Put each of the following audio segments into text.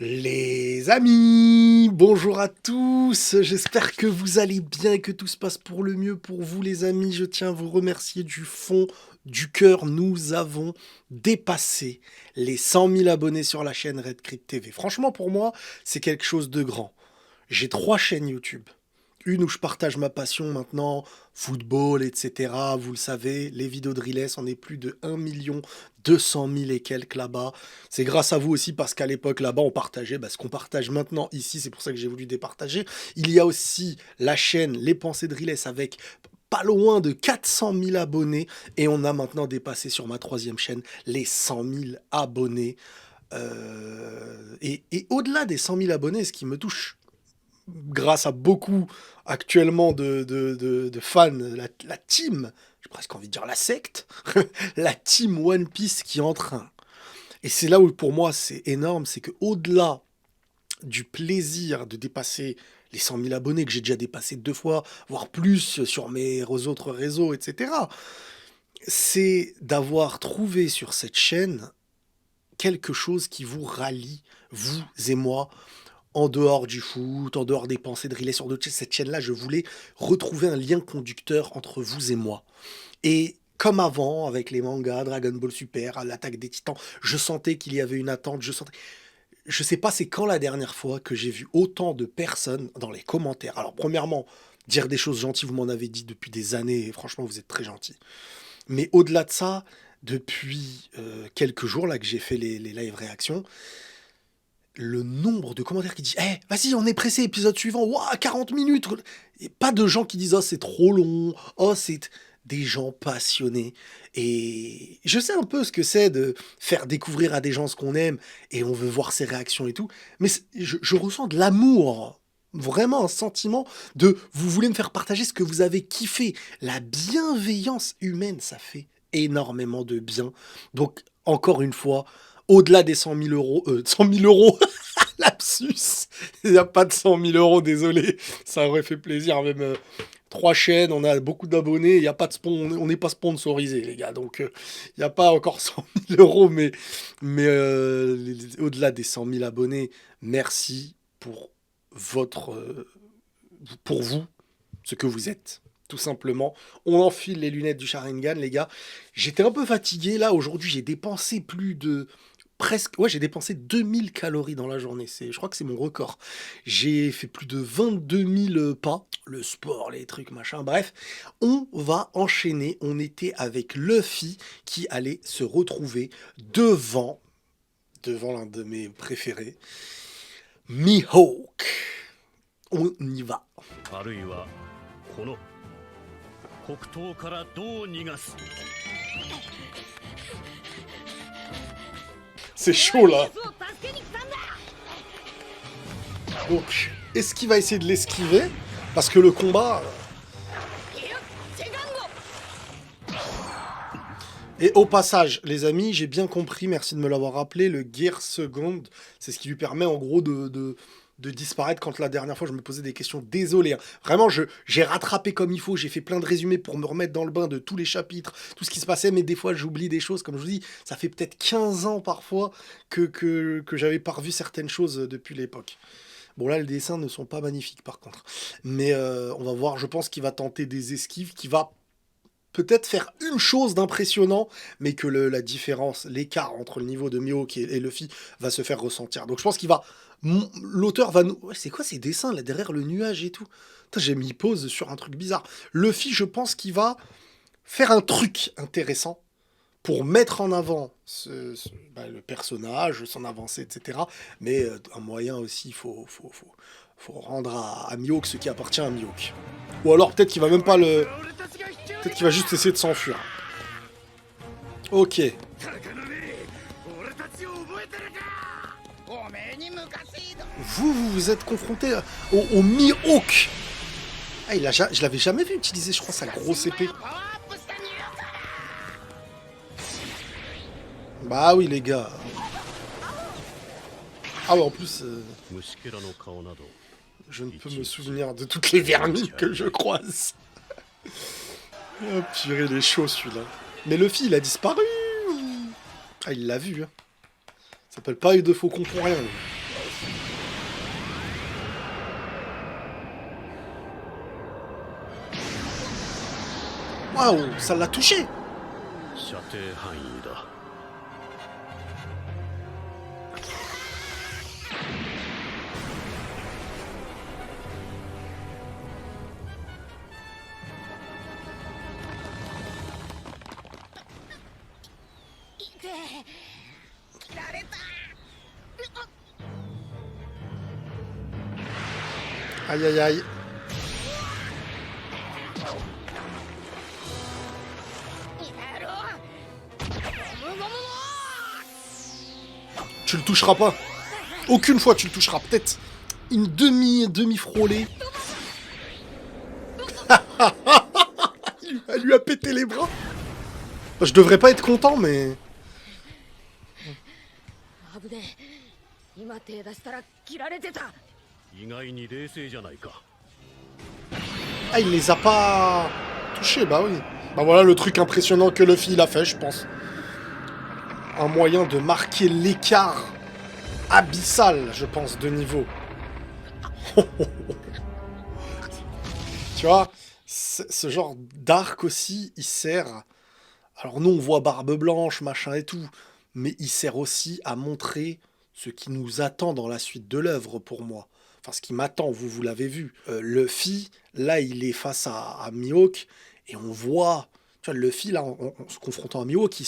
Les amis, bonjour à tous, j'espère que vous allez bien et que tout se passe pour le mieux pour vous les amis. Je tiens à vous remercier du fond du cœur. Nous avons dépassé les 100 000 abonnés sur la chaîne Red Crypt TV. Franchement pour moi, c'est quelque chose de grand. J'ai 3 chaînes YouTube. Une où je partage ma passion maintenant, football, etc. Vous le savez, les vidéos de Riles, on est plus de 1 200 000 et quelques là-bas. C'est grâce à vous aussi parce qu'à l'époque là-bas on partageait ce qu'on partage maintenant ici, c'est pour ça que j'ai voulu départager. Il y a aussi la chaîne Les Pensées de Riles avec pas loin de 400 000 abonnés et on a maintenant dépassé sur ma 3e chaîne les 100 000 abonnés. Et au-delà des 100 000 abonnés, ce qui me touche grâce à beaucoup actuellement de fans, la team, j'ai presque envie de dire la secte, la team One Piece qui est en train. Et c'est là où pour moi c'est énorme, c'est que au-delà du plaisir de dépasser les 100 000 abonnés que j'ai déjà dépassé 2 fois, voire plus sur mes autres réseaux, etc., c'est d'avoir trouvé sur cette chaîne quelque chose qui vous rallie, vous et moi, en dehors du foot, en dehors des pensées drillées sur d'autres chaînes, cette chaîne-là, je voulais retrouver un lien conducteur entre vous et moi. Et comme avant, avec les mangas, Dragon Ball Super, l'Attaque des Titans, je sentais qu'il y avait une attente, je sais pas c'est quand la dernière fois que j'ai vu autant de personnes dans les commentaires. Alors premièrement, dire des choses gentilles, vous m'en avez dit depuis des années, et franchement vous êtes très gentils. Mais au-delà de ça, depuis quelques jours là que j'ai fait les live réactions, le nombre de commentaires qui disent Eh, vas-y, on est pressé, épisode suivant, ouah, 40 minutes. Et pas de gens qui disent Oh, c'est trop long, oh, c'est des gens passionnés. Et je sais un peu ce que c'est de faire découvrir à des gens ce qu'on aime et on veut voir ses réactions et tout. Mais je ressens de l'amour, vraiment un sentiment de vous voulez me faire partager ce que vous avez kiffé. La bienveillance humaine, ça fait énormément de bien. Donc, encore une fois, au-delà des 100 000 euros, 100 000 euros, lapsus, il n'y a pas de 100 000 euros, désolé, ça aurait fait plaisir, même 3 chaînes, on a beaucoup d'abonnés, il y a pas de on n'est pas sponsorisé les gars, donc il n'y a pas encore 100 000 euros, mais au-delà des 100 000 abonnés, merci votre, euh, pour vous, ce que vous êtes. Tout simplement, on enfile les lunettes du Sharingan, les gars. J'étais un peu fatigué là. Aujourd'hui, j'ai dépensé plus de presque. Ouais, j'ai dépensé 2 000 calories dans la journée. Je crois que c'est mon record. J'ai fait plus de 22 000 pas. Le sport, les trucs, machin. Bref, on va enchaîner. On était avec Luffy qui allait se retrouver devant l'un de mes préférés, Mihawk. On y va. あるいはこの北東からどう逃がす C'est chaud là. Donc, est-ce qu'il va essayer de l'esquiver? Parce que le combat. Et au passage, les amis, j'ai bien compris, merci de me l'avoir rappelé, le Gear Second, c'est ce qui lui permet en gros de disparaître quand la dernière fois je me posais des questions. Désolé, hein. Vraiment, j'ai rattrapé comme il faut, j'ai fait plein de résumés pour me remettre dans le bain de tous les chapitres, tout ce qui se passait, mais des fois j'oublie des choses, comme je vous dis, ça fait peut-être 15 ans parfois que j'avais pas revu certaines choses depuis l'époque. Bon là, les dessins ne sont pas magnifiques par contre. Mais on va voir, je pense qu'il va tenter des esquives, qui va peut-être faire une chose d'impressionnant, mais que la différence, l'écart entre le niveau de Mihawk et Luffy va se faire ressentir. Donc je pense qu'il va... L'auteur va nous... Ouais, c'est quoi ces dessins là derrière le nuage et tout? Putain, j'ai mis pause sur un truc bizarre. Luffy, je pense qu'il va faire un truc intéressant pour mettre en avant le personnage, son avancée, etc. Mais un moyen aussi, faut rendre à Mihawk ce qui appartient à Mihawk. Ou alors peut-être qu'il va même pas le... Peut-être qu'il va juste essayer de s'enfuir. Ok. Vous êtes confronté au Mihawk. Ah, je l'avais jamais vu utiliser, je crois, sa grosse épée. Bah oui, les gars. Ah ouais, en plus, je ne peux me souvenir de toutes les vernis que je croise. Oh purée, il est chaud celui-là. Mais Luffy, il a disparu. Ah, il l'a vu. Hein. Ça s'appelle pas eu de faucon pour rien. Waouh, ça l'a touché. 射程範囲だ。 Aïe aïe aïe. Tu le toucheras pas. Aucune fois tu le toucheras. Peut-être une demi frôlée. Elle lui a pété les bras. Je devrais pas être content, mais... 危ねえ。今手出したら切られてた。意外に冷静じゃないか。 Ah, il les a pas touchés, bah oui. Bah voilà le truc impressionnant que Luffy il a fait, je pense. Un moyen de marquer l'écart abyssal, je pense, de niveau. Tu vois, ce genre d'arc aussi, il sert... Alors nous, on voit Barbe Blanche, machin et tout, mais il sert aussi à montrer ce qui nous attend dans la suite de l'œuvre, pour moi. Enfin, ce qui m'attend, vous l'avez vu. Luffy, là, il est face à Mihawk, et on voit... Tu vois, Luffy, là, en se confrontant à Mihawk,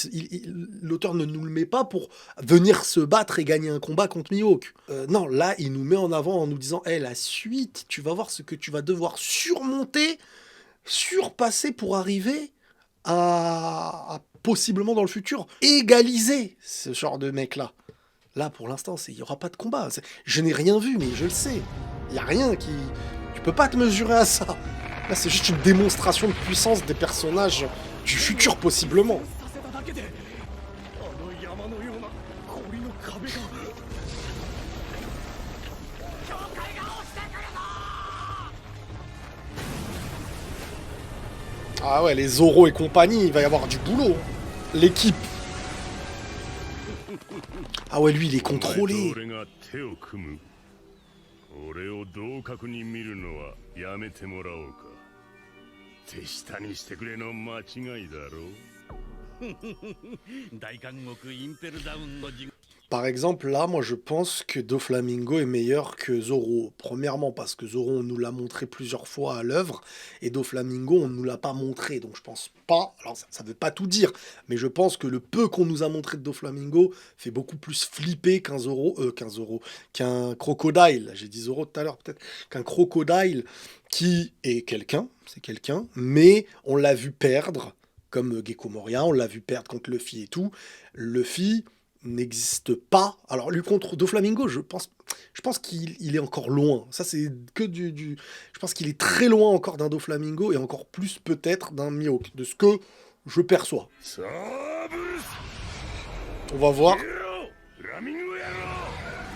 l'auteur ne nous le met pas pour venir se battre et gagner un combat contre Mihawk. Non, là, il nous met en avant en nous disant « Hey, la suite, tu vas voir ce que tu vas devoir surmonter, surpasser pour arriver à possiblement dans le futur égaliser ce genre de mec-là. » Là, pour l'instant, il n'y aura pas de combat. Je n'ai rien vu, mais je le sais. Il n'y a rien qui... Tu peux pas te mesurer à ça. Là, c'est juste une démonstration de puissance des personnages du futur, possiblement. Ah ouais, les Zoro et compagnie, il va y avoir du boulot. L'équipe. Ah ouais, lui, il est contrôlé. 俺を同格に見るのはやめてもらおうか。手下にしてくれの間違いだろう。大監獄インペルダウンの地 Par exemple, là, moi, je pense que Doflamingo est meilleur que Zoro. Premièrement, parce que Zoro, on nous l'a montré plusieurs fois à l'œuvre, et Doflamingo, on ne nous l'a pas montré. Donc, je pense pas... Alors, ça ne veut pas tout dire, mais je pense que le peu qu'on nous a montré de Doflamingo fait beaucoup plus flipper qu'un qu'un Crocodile. J'ai dit Zoro tout à l'heure, peut-être. Qu'un Crocodile qui est quelqu'un, c'est quelqu'un, mais on l'a vu perdre, comme Gecko Moria, on l'a vu perdre contre Luffy et tout. Luffy... n'existe pas. Alors lui contre Doflamingo, je pense qu'il est encore loin. Ça c'est que je pense qu'il est très loin encore d'un Doflamingo et encore plus peut-être d'un Mihawk, de ce que je perçois. On va voir.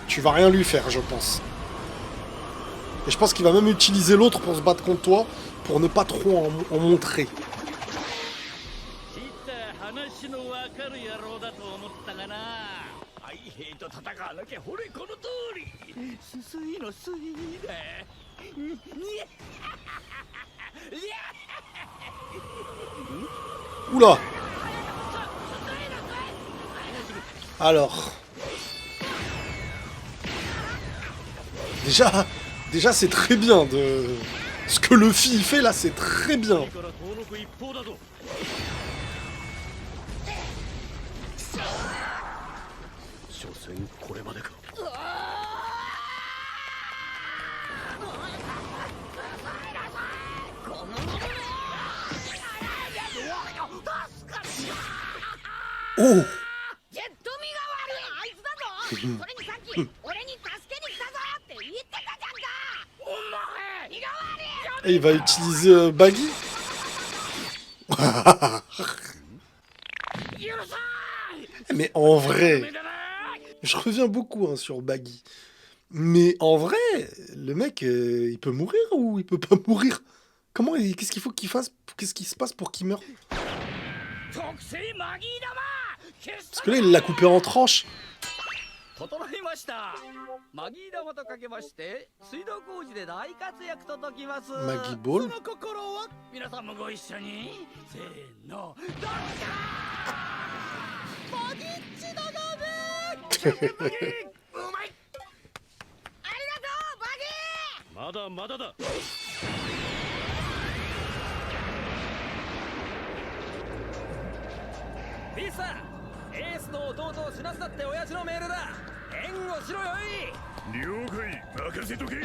Tu vas rien lui faire, je pense. Et je pense qu'il va même utiliser l'autre pour se battre contre toi, pour ne pas trop en montrer. Oula. Alors. Déjà c'est très bien de... Ce que Luffy fait là, c'est très bien. Oh. Et il va utiliser Baggy. Mais en vrai, je reviens beaucoup sur Baggy. Mais en vrai, le mec, il peut mourir ou il peut pas mourir? Comment, qu'est-ce qu'il faut qu'il fasse? Qu'est-ce qui se passe pour qu'il meure? Parce que là, il l'a coupé en tranches. 整いました。マギー玉とかけまして水道工事で大活躍と解きます。マギボール。その心は皆さんもご一緒にせーのどうぞ。マギッチだがね。マギーうまい。ありがとうマギー。まだまだだ。ビースさん、エースの弟を死なすだって親父の命令だ。援護しろよい。了解、任せとけ。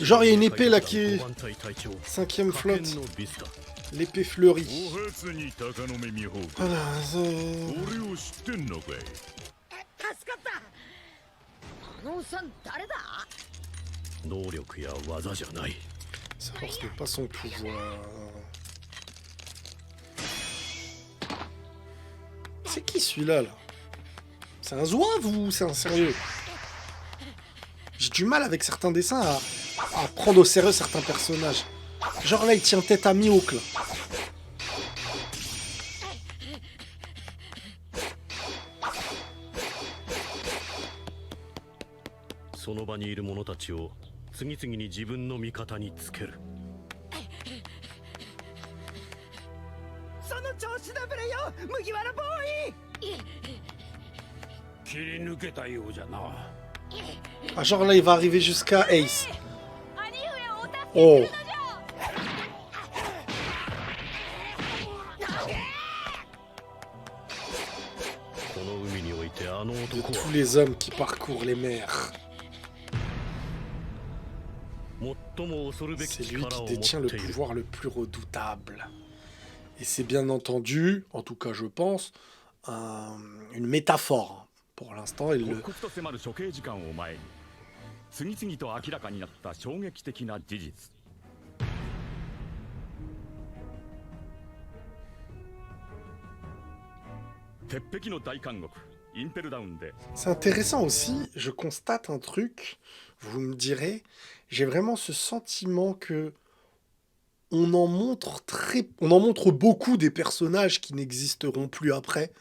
Genre, il y a une épée là qui est 5ème flotte. L'épée fleurie. お初に鷹の目見放題。 Voilà, c'est... 俺を知ってんのかい。助かった。あのおっさん誰だ？能力や技じゃない。 Sa force n'est pas son pouvoir. C'est qui celui-là là? C'est un zouave ou c'est un sérieux? J'ai du mal avec certains dessins à prendre au sérieux certains personnages. Genre là il tient tête à Mihawk là. その場にいる者たちを次々に自分の味方につける。その調子だべれよ、麦わらボーイ。切り抜けたようじゃな。 Ah genre là il va arriver jusqu'à Ace. Oh. この海においてあの De 男 tous は les hommes qui parcourent les mers, 最も恐るべき c'est lui 力 qui を持 détient っ le ている。 pouvoir le plus redoutable. Et c'est bien entendu, en tout cas je pense, une métaphore. Pour l'instant, il le... 刻々と迫る処刑時間を前に次々と明らかになった衝撃的な事実。鉄壁の大監獄インペルダウンで C'est intéressant aussi, je constate un truc, vous me direz, j'ai vraiment ce sentiment que on en montre beaucoup des personnages qui n'existeront plus après,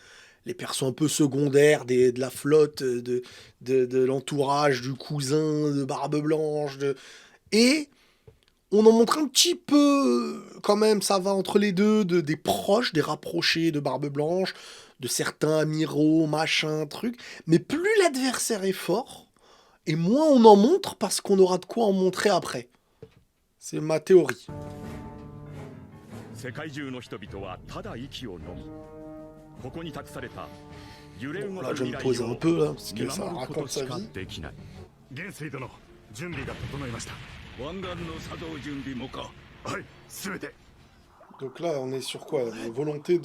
les persos un peu secondaires de la flotte, de l'entourage, du cousin, de Barbe Blanche, et on en montre un petit peu, quand même, ça va entre les deux, des proches, des rapprochés de Barbe Blanche, de certains amiraux, machin, truc. Mais plus l'adversaire est fort, et moins on en montre parce qu'on aura de quoi en montrer après. C'est ma théorie. 世界中の人々はただ息を飲みここに託された揺れ動 Bon, く là, je 未 me 来 pose un を peu, là, parce que 見 ça 守ること raconte sa しか vie. できない。元帥殿、準備が整いました。湾岸の作動準備もか。はい、すべて。 Donc là, on est sur quoi? Une volonté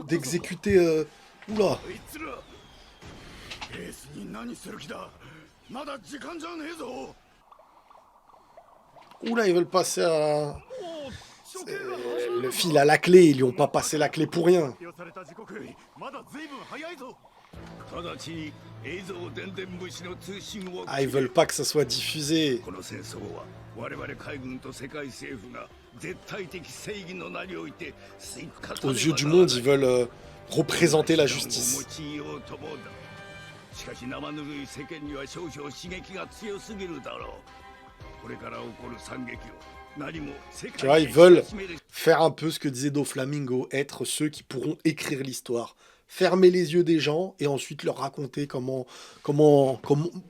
d'exécuter... Oula! あいつら、エースに何する気だ。まだ時間じゃねえぞ。 Oula, ils veulent passer à... Le fil à la clé, ils lui ont pas passé la clé pour rien. 発表された時刻よりまだ随分早いぞ。 直ちに映像電電物資の通信を。 Ah, ils veulent pas que ça soit diffusé. この戦争は我々海軍と世界政府が絶対的正義の名において Aux yeux du monde, ils veulent représenter la justice. しかし生ぬるい世間には少々刺激が強すぎるだろう。これから起こる惨劇を何も世 Tu vois, 界 ils veulent faire un peu ce que disait Doflamingo, être ceux qui pourront écrire l'histoire. Fermer les yeux des gens et ensuite leur raconter comment,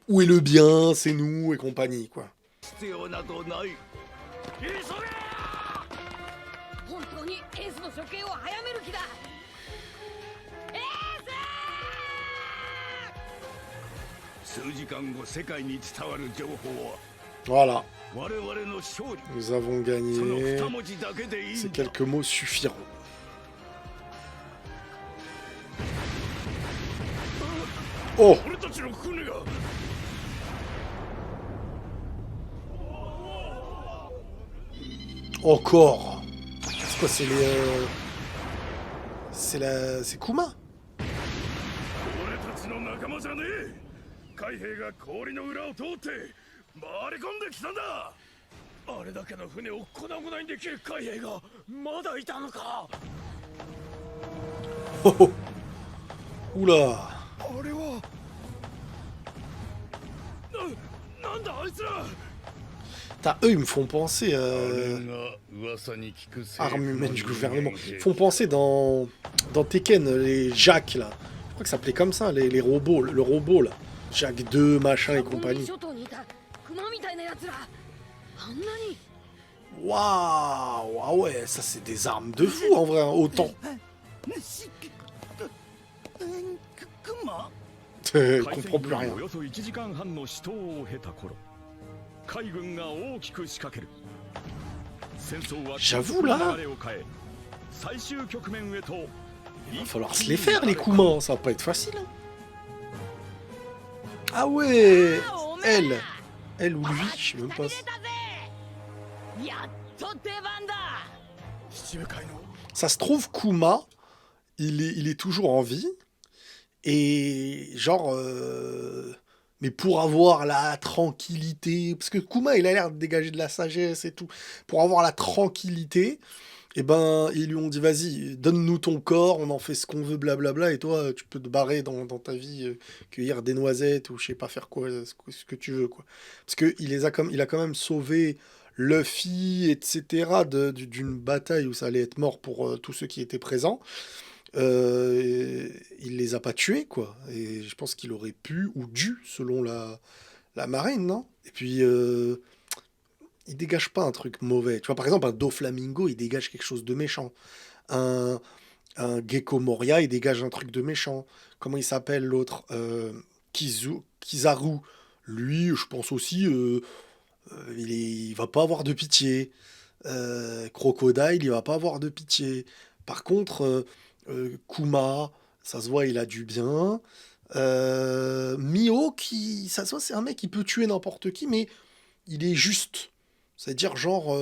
où est le bien, c'est nous et compagnie, quoi. 必要などない。急げ！本当にエースの処刑を早める気だ。エース！数時間後世界に伝わる情報は Voilà, 我々の勝利。 nous avons その gagné. 二文字だけでいい Ces んだ。 quelques mots suffiront. Oh! 俺たちの船が。 Encore! C'est quoi, c'est les... C'est Kuma? 俺たちの仲間じゃねえ。海兵が氷の裏を通って回り込んできたんだ。あれだけの船を粉々にできる海兵がまだいたのか。 Oh, oh. Oula. あれはなんだあいつら。 Putain, eux, ils me font penser armement du gouvernement. Ils font penser dans Tekken, les Jacques, là. Je crois que ça s'appelait comme ça, les robots, le robot, là. Jacques 2, machin et compagnie. 諸島にいた熊みたいなやつらあんなに Waouh. Ah ouais, ça, c'est des armes de fou, en vrai, hein, autant. Je comprends plus rien. およそ1時間半の死闘を経た頃、海軍が大きく仕掛ける。戦争は J'avoue, là, 流れを変え、最終局面へと il va falloir se les faire, les Koumans. Ça va pas être facile, hein. Ah ouais. Elle ou lui, je sais même pas. やっと出番だ。 七部会の Ça se trouve, Kuma, il est toujours en vie. Et genre... mais pour avoir la tranquillité... Parce que Kuma, il a l'air de dégager de la sagesse et tout. Pour avoir la tranquillité, eh ben, ils lui ont dit, vas-y, donne-nous ton corps, on en fait ce qu'on veut, blablabla. Et toi, tu peux te barrer dans ta vie, cueillir des noisettes ou je sais pas faire quoi, ce que tu veux, quoi. Parce qu'il il a quand même sauvé... Luffy, etc., d'une bataille où ça allait être mort pour tous ceux qui étaient présents, il les a pas tués, quoi. Et je pense qu'il aurait pu, ou dû, selon la marine, non? Et puis, il dégage pas un truc mauvais. Tu vois, par exemple, un Doflamingo, il dégage quelque chose de méchant. Un Gecko Moria, il dégage un truc de méchant. Comment il s'appelle, l'autre? Kizaru, lui, je pense aussi... il va pas avoir de pitié. Crocodile, il va pas avoir de pitié. Par contre, Kuma, ça se voit, il a du bien. Mio, ça se voit, c'est un mec qui peut tuer n'importe qui, mais il est juste. C'est-à-dire, genre,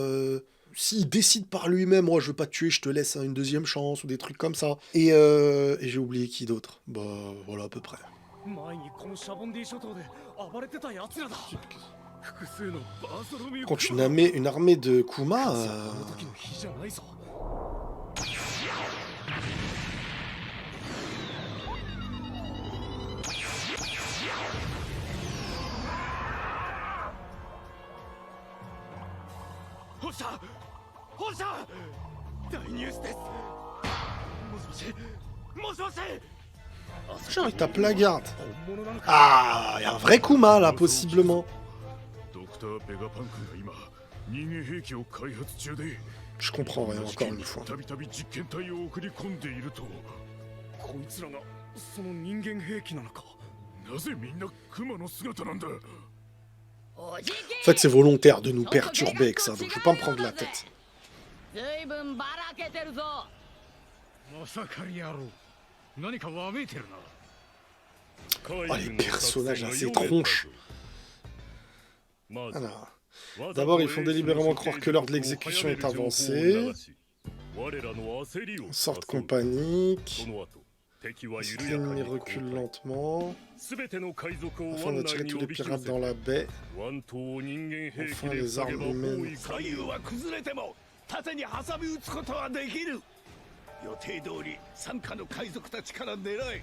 s'il décide par lui-même, moi, je veux pas te tuer, je te laisse une deuxième chance, ou des trucs comme ça. Et j'ai oublié qui d'autre. Bah, voilà, à peu près. 前にこのシャボンディ諸島で暴れてたやつらだ。複数のバーソロミュー Quand une armée de Kuma... あの時の日じゃないぞ。本社本社大ニュースです。もしもしもしもし。 Genre, il tape la garde. Ah, il y a un vrai Kuma, là, possiblement. ドクター・ベガパンクが今人間兵器を開発中で Je comprends rien, encore une fois. たびたび実験体を送り込んでいるとこいつらがその人間兵器なのか。なぜみんなクマの姿なんだ おじけ En fait, c'est volontaire de nous perturber avec ça, donc je vais pas me prendre la tête. ずいぶんばらけてるぞ。まさかり野郎。何かわめいてるな。 Oh, les personnages assez tronches. Alors, d'abord, ils font délibérément croire que l'heure de l'exécution est avancée. Sorte compagnique. L'ennemi recule lentement. Afin d'attirer tous les pirates dans la baie. Enfin, les armes humaines. 左右は崩れても縦に挟み撃つことはできる。予定通り傘下の海賊たちから狙え。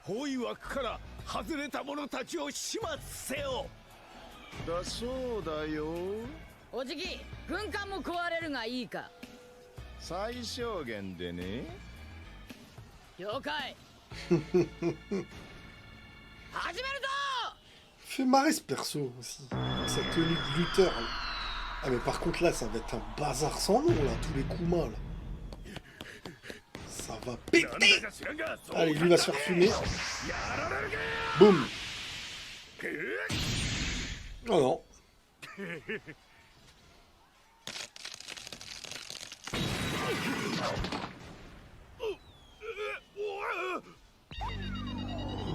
包囲枠から外れた者たちを始末せよ。だそうだよ。おじき、軍艦も壊れるがいいか。最小限でね。了解。始めるぞ。 Fait marrer ce perso aussi. Avec sa tenue de lutteur. Là. Ah, mais par contre, là, ça va être un bazar sans nom, là. Tous les Kuma, là. Ça va péter. Allez, lui va se faire fumer. Boum. Oh non.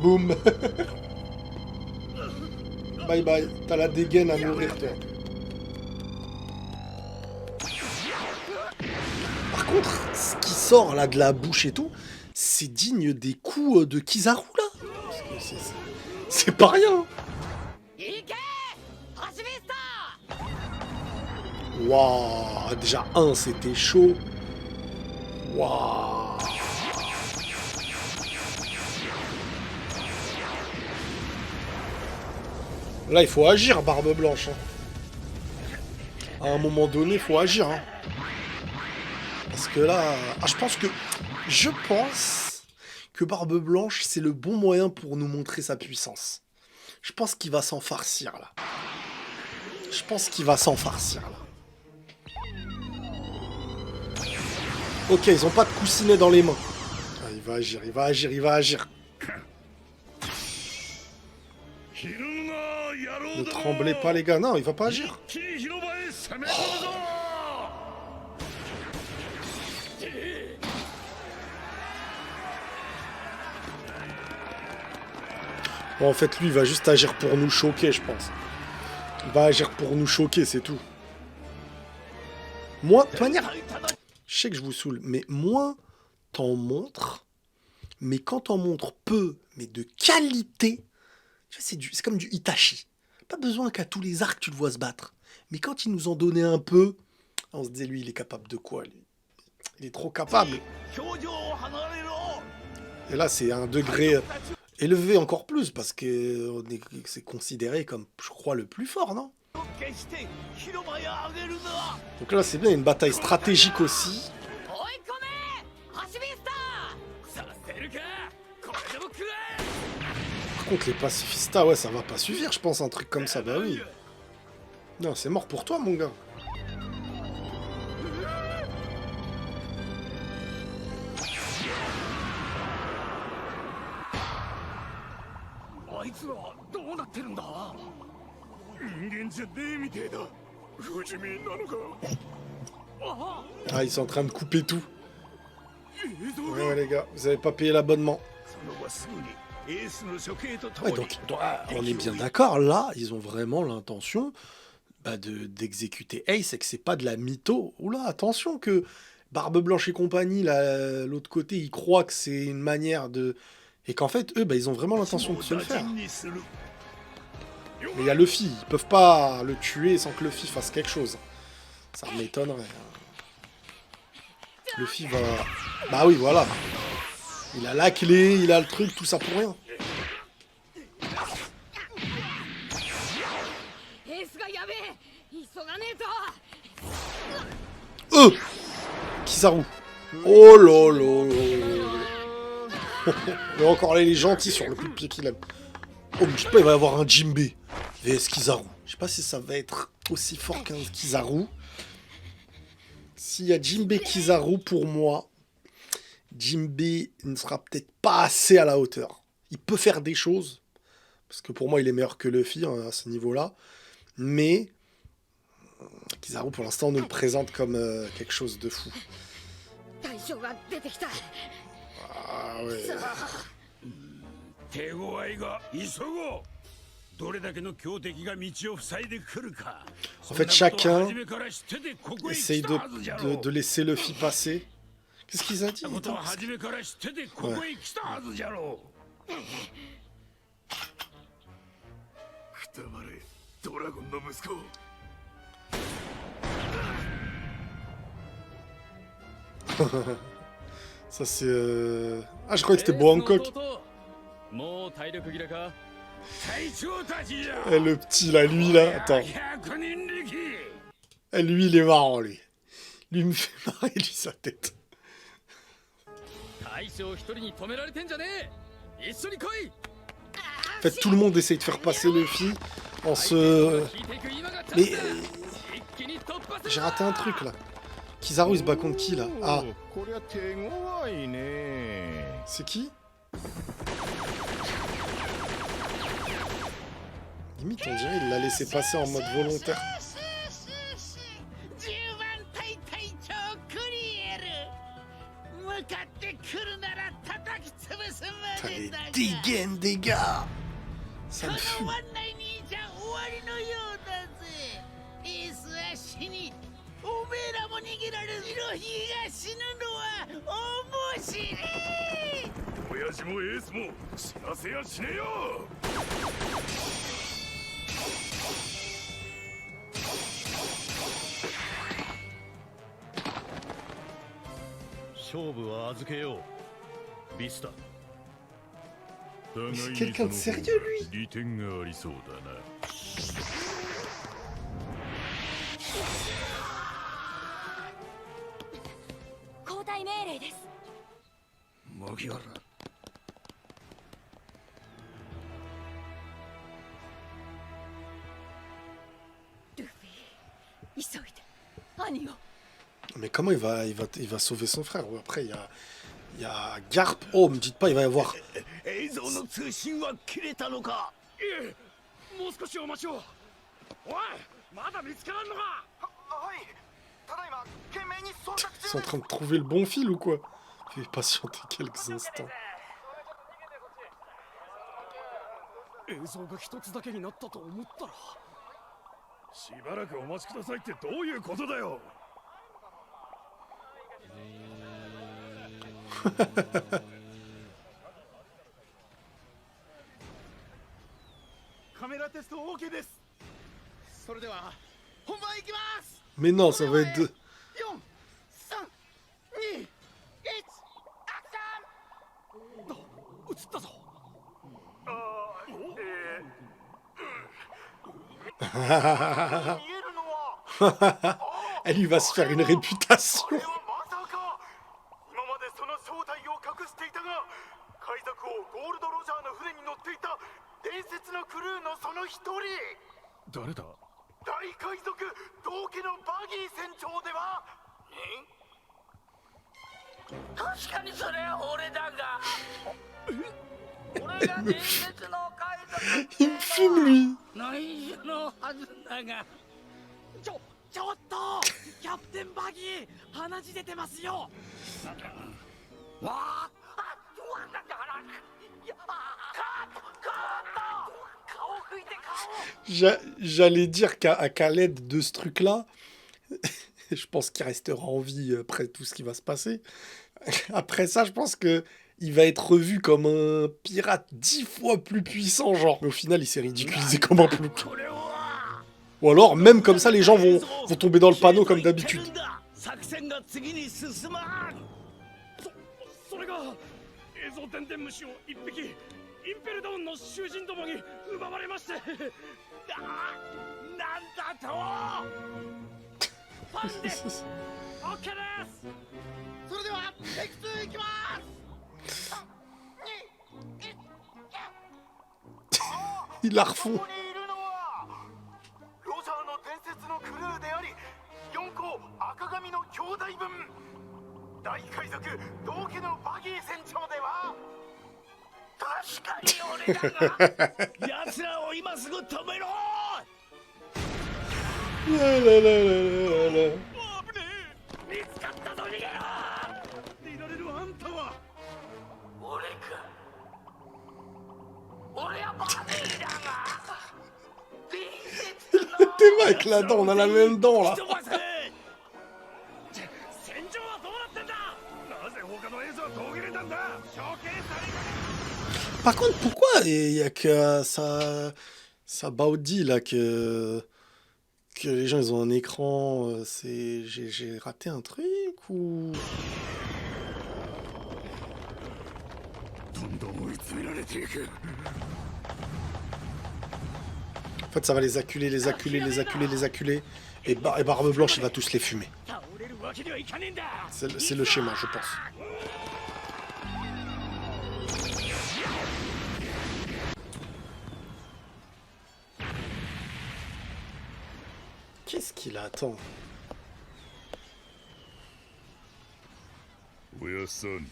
Boum. Bye bye. T'as la dégaine à mourir, toi. Par contre, ce qui sort là de la bouche et tout, c'est digne des coups de Kizaru là. C'est pas rien. 行け。ハシビスタ Waouh, déjà c'était chaud. Waouh. Là, il faut agir, Barbe Blanche. À un moment donné, il faut agir. Parce que là... Je pense que Barbe Blanche, c'est le bon moyen pour nous montrer sa puissance. Je pense qu'il va s'en farcir, là. Ok, ils ont pas de coussinet dans les mains. Ah, il va agir. Ne tremblez pas, les gars. Non, il va pas agir. Bon, en fait, lui, il va juste agir pour nous choquer, je pense. Il va agir pour nous choquer, c'est tout. Moi, de toute manière, je sais que je vous saoule, mais moins t'en montres, mais quand t'en montres peu, mais de qualité, tu vois, c'est comme du Itachi. Pas besoin qu'à tous les arcs tu le vois se battre. Mais quand il nous en donnait un peu, on se disait, lui, il est capable de quoi, lui? Il est trop capable. Et là, c'est un degré élevé encore plus, parce que c'est considéré comme, je crois, le plus fort, non? Donc là, c'est bien, une bataille stratégique aussi. Par contre, les pacifistas, ouais, ça va pas suffire, je pense, un truc comme ça, bah oui. Non, c'est mort pour toi, mon gars. Ah, ils sont en train de couper tout. Ouais, les gars, vous avez pas payé l'abonnement. Ouais, donc, on est bien d'accord, là, ils ont vraiment l'intention d'exécuter Ace et que c'est pas de la mytho. Oula, attention que Barbe Blanche et compagnie, l'autre côté, ils croient que c'est une manière de... Et qu'en fait, eux, ils ont vraiment l'intention de se le faire. Mais il y a Luffy, ils peuvent pas le tuer sans que Luffy fasse quelque chose. Ça m'étonnerait. Luffy va... Bah oui, voilà. Il a la clé, il a le truc, tout ça pour rien. Kizaru. Oh lolo. Il va encore aller les gentils sur le coup de pied qu'il aime. Oh, mais je sais pas, il va y avoir un Jinbe vs Kizaru. Je sais pas si ça va être aussi fort qu'un Kizaru. S'il y a Jinbe Kizaru, pour moi, Jinbe ne sera peut-être pas assez à la hauteur. Il peut faire des choses, parce que pour moi, il est meilleur que Luffy à ce niveau-là. Mais Kizaru, pour l'instant, nous le présente comme quelque chose de fou. Ah ouais. En fait, chacun essaye de laisser Luffy passer. Qu'est-ce qu'ils ont dit? Ça c'est... Ah, je croyais que c'était Bangkok. Eh, le petit là, lui là, attends. Eh, lui il est marrant, lui. Lui me fait marrer, lui, sa tête. En fait, tout le monde essaye de faire passer Luffy en se... Mais... j'ai raté un truc, là. Kizaru, il se bat contre qui, là? Ah. C'est qui? Limite, on dirait qu'il l'a laissé passer en mode volontaire. Putain, les dégaines des gars! Ça me fume. 勝負は預けようビスタ。 C'est quelqu'un de sérieux, lui. 利点がありそうだな。交代命令です。麦わら。ルフィ、急いで兄を。 Mais comment il va sauver son frère? Après, il y a Garp. Oh, me dites pas, il va y avoir. 映像の通信は切れたのか。いえ、もう少しお待ちを。おい、まだ見つからんのか。はい、ただいま懸命に捜索 Ils sont en train de trouver le bon fil ou quoi? Veuillez patienter quelques instants. 映像が一つだけになったと思ったら。しばらくお待ちくださいってどういうことだよ。カメラテスト OK です。それでは本番いきます。 Mais non, ça va être. 4、3、2、1、アクション。映ったぞ。見えるのは Elle, il va se faire une réputation. これはまさか。今までその正体を隠していたが、海賊王ゴールド・ロジャーの船に乗っていた伝説のクルーのその一人。誰だ。大海賊道家のバギー船長では。確かにそれは俺だが。俺が伝説の海賊 Il me fume, lui. 内緒のはずだが。ちょっとキャプテンバギー鼻血出てますよ。わあ、顔拭いて顔。 J'allais dire qu'à l'aide de ce truc-là, je pense qu'il restera en vie après tout ce qui va se passer. Après ça, je pense que il va être revu comme un pirate 10 fois plus puissant, genre. Mais au final, il s'est ridiculisé comme un plouc. Ou alors, même comme ça, les gens vont tomber dans le panneau comme d'habitude. 作戦が次に進まん。それが映像電電虫を一匹インペルダウンの囚人どもに奪われまして。なんだと。ファンで OK です。それではテイク2いきます。 Il la refond. ここにいるのはロジャーの伝説のクルーであり4個赤髪の兄弟分大海賊道家のバギー船長では。確かに俺だが。奴らを今すぐ止めろ。 La la la la la la. 見つかったぞ逃げろ。いられるあんたは俺か。俺はバギーだが。 T'es vrai avec la dent, on a la même dent là. 戦場はどうなってんだ。なぜ他の映像は途切れたんだ。処刑される。 Par contre, pourquoi il y a que ça Baudi là que les gens ils ont un écran, c'est j'ai raté un truc ou どんどん追い詰められていく。 En fait ça va les acculer, les acculer, les acculer, les acculer et Barbe Blanche il va tous les fumer. 倒れるわけにはいかねえんだ。 C'est le schéma je pense. Qu'est-ce qu'il attend? おやさん。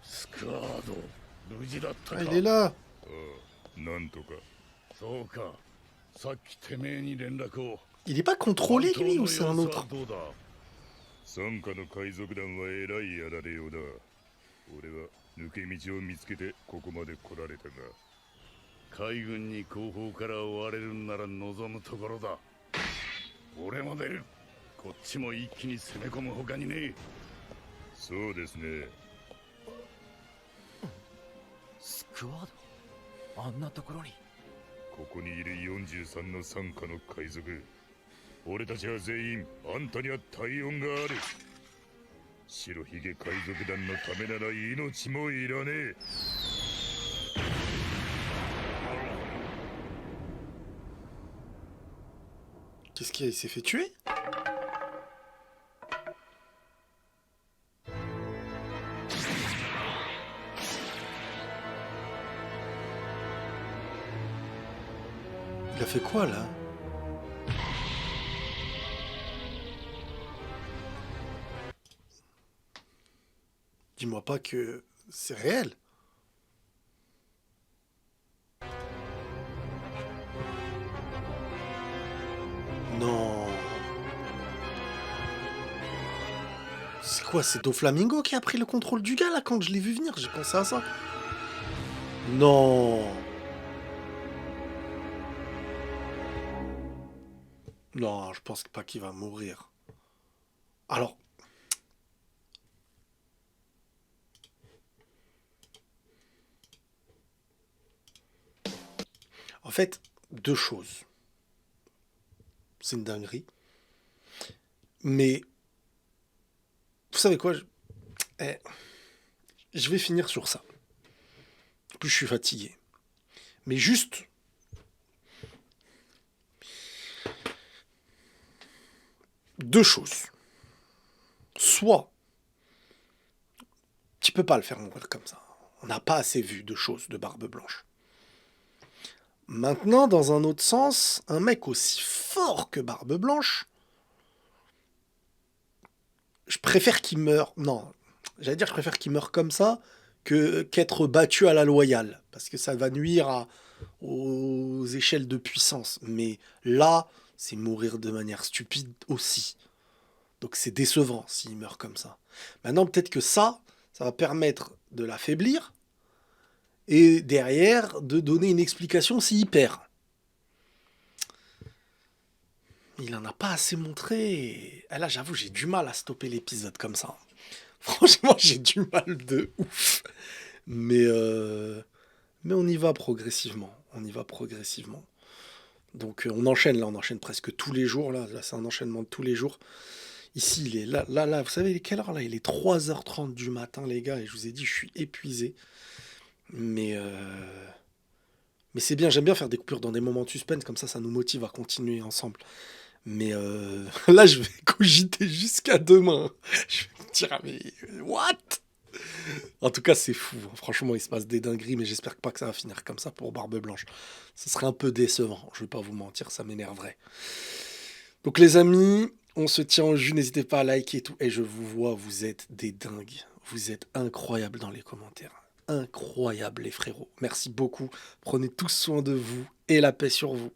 スカード無事だったか。 Ah, il est là. なんとか。そうか。さっきてめえに連絡を。 Il est pas contrôlé lui ou c'est un autre? どうだ。傘下の海賊団はえらいやられようだ。俺は抜け道を見つけてここまで来られたが。海軍に後方から追われるんなら望むところだ。俺も出る。こっちも一気に攻め込むほかにねえ。そうですね。スクワードあんなところに。ここにいる43の傘下の海賊。俺たちは全員あんたには体温がある。白ひげ海賊団のためなら命もいらねえ。Qu'est-ce qu'il y a? Il s'est fait tuer? Il a fait quoi là? Dis-moi pas que c'est réel. Non. C'est quoi? C'est Doflamingo qui a pris le contrôle du gars là quand je l'ai vu venir? J'ai pensé à ça. Non. Non, je pense pas qu'il va mourir. Alors. En fait, deux choses. C'est une dinguerie. Mais, vous savez quoi? Je vais finir sur ça. En plus, je suis fatigué. Mais juste... deux choses. Soit, tu peux pas le faire mourir comme ça. On n'a pas assez vu de choses de Barbe Blanche. Maintenant, dans un autre sens, un mec aussi fort que Barbe Blanche, je préfère qu'il meure... Non, j'allais dire je préfère qu'il meure comme ça qu'être battu à la loyale. Parce que ça va nuire aux échelles de puissance. Mais là, c'est mourir de manière stupide aussi. Donc c'est décevant s'il meurt comme ça. Maintenant, peut-être que ça va permettre de l'affaiblir. Et derrière, de donner une explication s'il perd. Il en a pas assez montré. Et là, j'avoue, j'ai du mal à stopper l'épisode comme ça. Franchement, j'ai du mal de ouf. Mais on y va progressivement. On y va progressivement. Donc on enchaîne, là, on enchaîne presque tous les jours. Là c'est un enchaînement de tous les jours. Ici, il est là, vous savez quelle heure là? Il est 3h30 du matin, les gars, et je vous ai dit, je suis épuisé. Mais c'est bien, j'aime bien faire des coupures dans des moments de suspense, comme ça nous motive à continuer ensemble. Mais là, je vais cogiter jusqu'à demain. Je vais me dire, ah, mais what? En tout cas, c'est fou. Franchement, il se passe des dingueries, mais j'espère pas que ça va finir comme ça pour Barbe Blanche. Ce serait un peu décevant, je vais pas vous mentir, ça m'énerverait. Donc les amis, on se tient au jus, n'hésitez pas à liker et tout. Et je vous vois, vous êtes des dingues. Vous êtes incroyables dans les commentaires. Incroyable les frérots. Merci beaucoup. Prenez tous soin de vous et la paix sur vous.